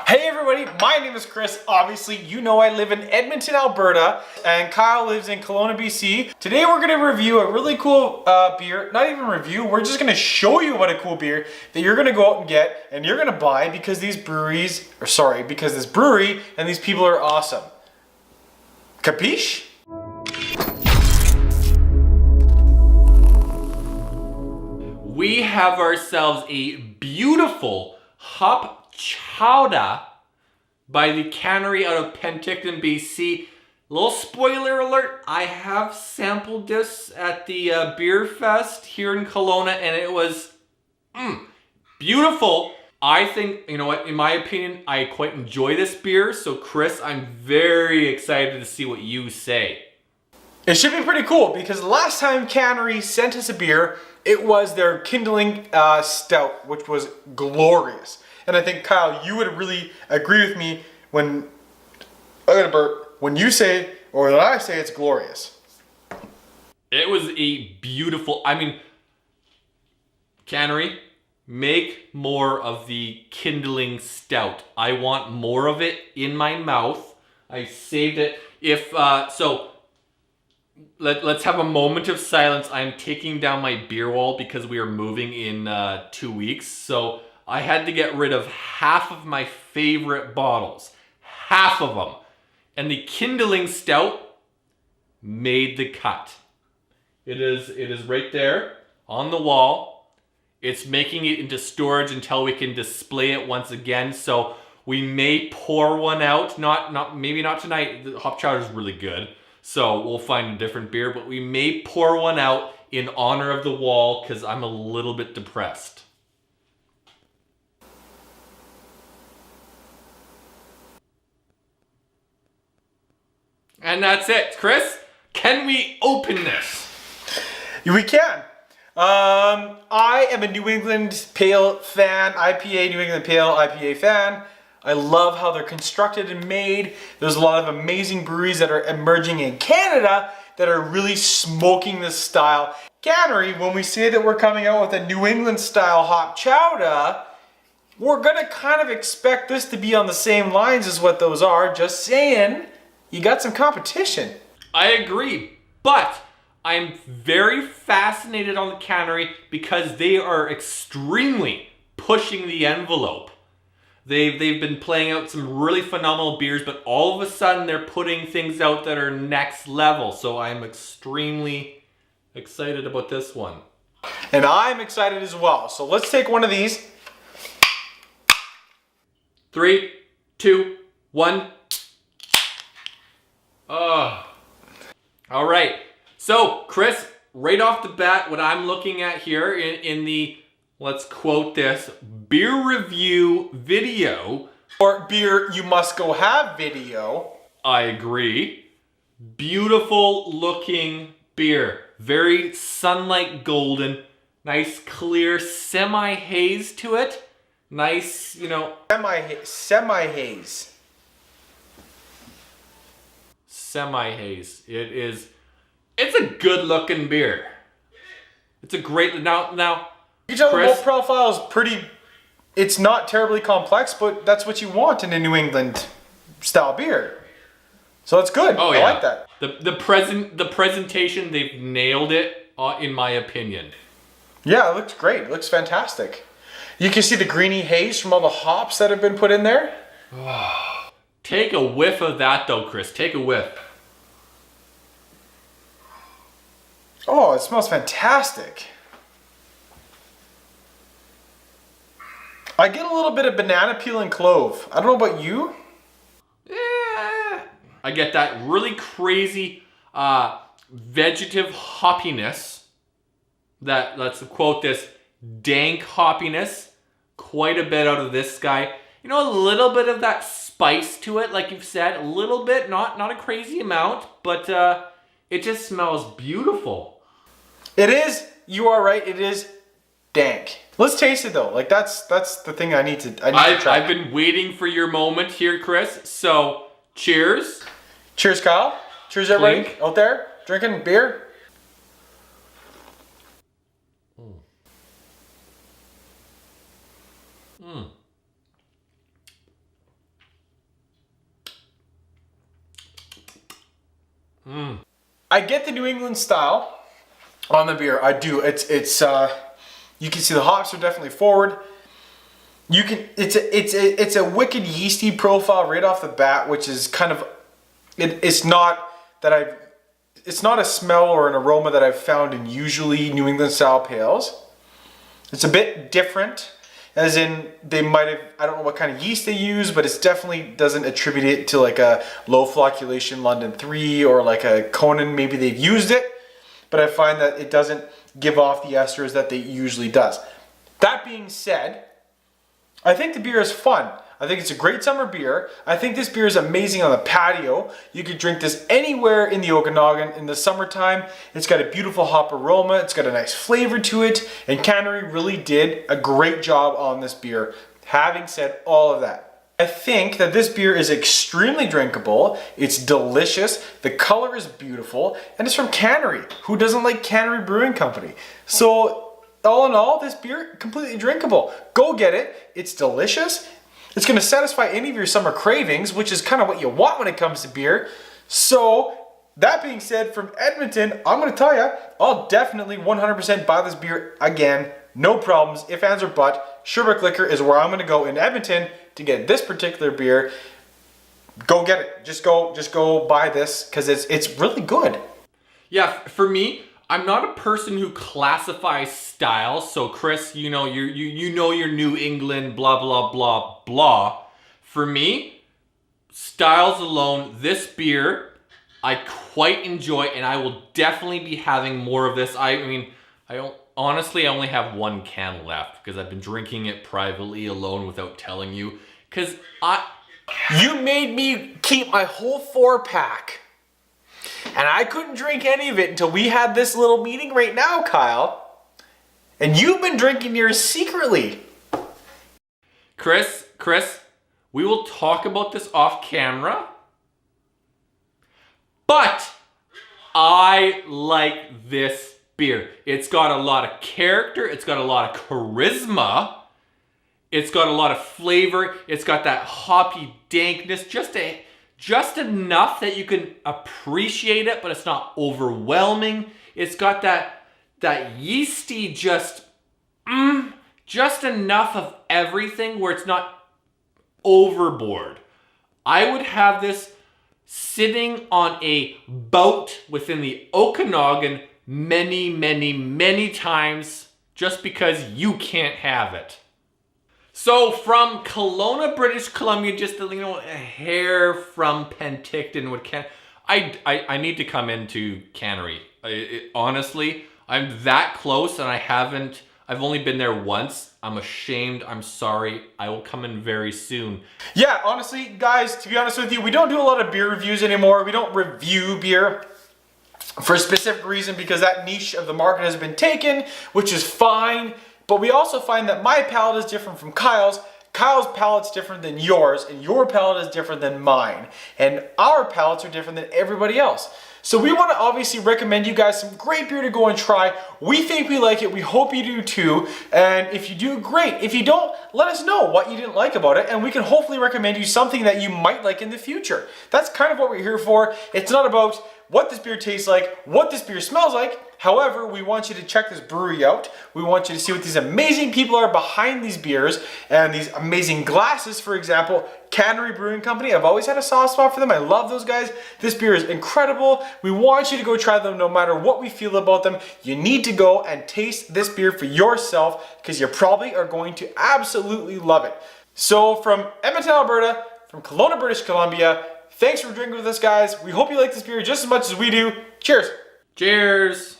Hey everybody, my name is Chris. Obviously, you know I live in Edmonton, Alberta, and Kyle lives in Kelowna, BC. Today we're going to review a really cool beer. Not even review, we're just going to show you what a cool beer that you're going to go out and get and you're going to buy because because this brewery and these people are awesome. Capiche? We have ourselves a beautiful Hop Chowdah by the Cannery out of Penticton, BC. Little spoiler alert, I have sampled this at the beer fest here in Kelowna and it was beautiful. I think, you know what, in my opinion, I quite enjoy this beer. So Chris, I'm very excited to see what you say. It should be pretty cool because the last time Cannery sent us a beer, it was their Kindling Stout, which was glorious. And I think, Kyle, you would really agree with me when you say, or when I say it's glorious. It was a beautiful, Cannery, make more of the Kindling Stout. I want more of it in my mouth. I saved it. Let's have a moment of silence. I'm taking down my beer wall because we are moving in 2 weeks. So I had to get rid of half of my favorite bottles. Half of them. And the Kindling Stout made the cut. It is right there on the wall. It's making it into storage until we can display it once again. So we may pour one out. Maybe not tonight. The Hop Chowdah is really good. So we'll find a different beer, but we may pour one out in honor of the wall because I'm a little bit depressed. And that's it. Chris, can we open this? We can. I am a New England Pale fan, IPA, New England Pale IPA fan. I love how they're constructed and made. There's a lot of amazing breweries that are emerging in Canada that are really smoking this style. Cannery, when we say that we're coming out with a New England style Hop Chowdah, we're gonna kind of expect this to be on the same lines as what those are. Just saying, you got some competition. I agree, but I'm very fascinated on the Cannery because they are extremely pushing the envelope. They've been playing out some really phenomenal beers, but all of a sudden they're putting things out that are next level. So I'm extremely excited about this one. And I'm excited as well. So let's take one of these. 3, 2, 1. Oh. All right. So, Chris, right off the bat, what I'm looking at here in the, let's quote this, beer review video. Or beer you must go have video. I agree. Beautiful looking beer. Very sunlight golden. Nice clear semi-haze to it. Nice, you know. Semi-haze. Semi-haze. It's a good looking beer. It's a great, now. You tell Chris, the malt profile is pretty, it's not terribly complex, but that's what you want in a New England style beer. So it's good. Oh, yeah. I like that. The presentation, they've nailed it, in my opinion. Yeah, it looks great. It looks fantastic. You can see the greeny haze from all the hops that have been put in there. Take a whiff of that though, Chris. Take a whiff. Oh, it smells fantastic. I get a little bit of banana peel and clove. I don't know about you. Yeah, I get that really crazy vegetative hoppiness. That, let's quote this, dank hoppiness. Quite a bit out of this guy. You know, a little bit of that spice to it, like you've said. A little bit, not a crazy amount, but it just smells beautiful. It is, you are right, it is dank. Let's taste it though. Like that's the thing I need to try. I've been waiting for your moment here, Chris. So, cheers. Cheers, Kyle. Cheers, everybody out there drinking beer. I get the New England style on the beer. I do. It's you can see the hops are definitely forward. You can it's a wicked yeasty profile right off the bat, which is kind of it's not a smell or an aroma that I've found in usually New England style pales. It's a bit different, as in they might have, I don't know what kind of yeast they use, but it definitely doesn't attribute it to like a low flocculation London 3 or like a Conan. Maybe they've used it, but I find that it doesn't give off the esters that they usually does. That being said, I think the beer is fun. I think it's a great summer beer. I think this beer is amazing on the patio. You could drink this anywhere in the Okanagan in the summertime. It's got a beautiful hop aroma. It's got a nice flavor to it. And Cannery really did a great job on this beer. Having said all of that, I think that this beer is extremely drinkable. It's delicious. The color is beautiful. And it's from Cannery. Who doesn't like Cannery Brewing Company? So all in all, this beer, completely drinkable. Go get it. It's delicious. It's going to satisfy any of your summer cravings, which is kind of what you want when it comes to beer. So, that being said, from Edmonton, I'm going to tell you, I'll definitely 100% buy this beer again. No problems, if, ands, or but. Sherbrooke Liquor is where I'm going to go in Edmonton to get this particular beer. Go get it. Just go buy this because it's really good. Yeah, for me, I'm not a person who classifies styles. So Chris, you know your New England blah blah blah blah. For me, styles alone, this beer I quite enjoy, and I will definitely be having more of this. I mean, honestly I only have one can left because I've been drinking it privately alone without telling you. You made me keep my whole 4-pack. And I couldn't drink any of it until we had this little meeting right now, Kyle. And you've been drinking yours secretly. Chris, we will talk about this off camera. But I like this beer. It's got a lot of character. It's got a lot of charisma. It's got a lot of flavor. It's got that hoppy dankness. Just enough that you can appreciate it, but it's not overwhelming. It's got that yeasty just enough of everything where it's not overboard. I would have this sitting on a boat within the Okanagan many, many, many times just because you can't have it. So from Kelowna, British Columbia, just a hair from Penticton, I need to come into Cannery. Honestly, I'm that close and I've only been there once. I'm ashamed. I'm sorry. I will come in very soon. Yeah, honestly, guys, to be honest with you, we don't do a lot of beer reviews anymore. We don't review beer for a specific reason because that niche of the market has been taken, which is fine. But we also find that my palate is different from Kyle's. Kyle's palate's different than yours, and your palate is different than mine. And our palates are different than everybody else. So we want to obviously recommend you guys some great beer to go and try. We think we like it. We hope you do too. And if you do, great. If you don't, let us know what you didn't like about it, and we can hopefully recommend you something that you might like in the future. That's kind of what we're here for. It's not about what this beer tastes like, what this beer smells like. However, we want you to check this brewery out. We want you to see what these amazing people are behind these beers and these amazing glasses. For example, Cannery Brewing Company. I've always had a soft spot for them. I love those guys. This beer is incredible. We want you to go try them no matter what we feel about them. You need to go and taste this beer for yourself because you probably are going to absolutely love it. So from Edmonton, Alberta, from Kelowna, British Columbia, thanks for drinking with us, guys. We hope you like this beer just as much as we do. Cheers. Cheers.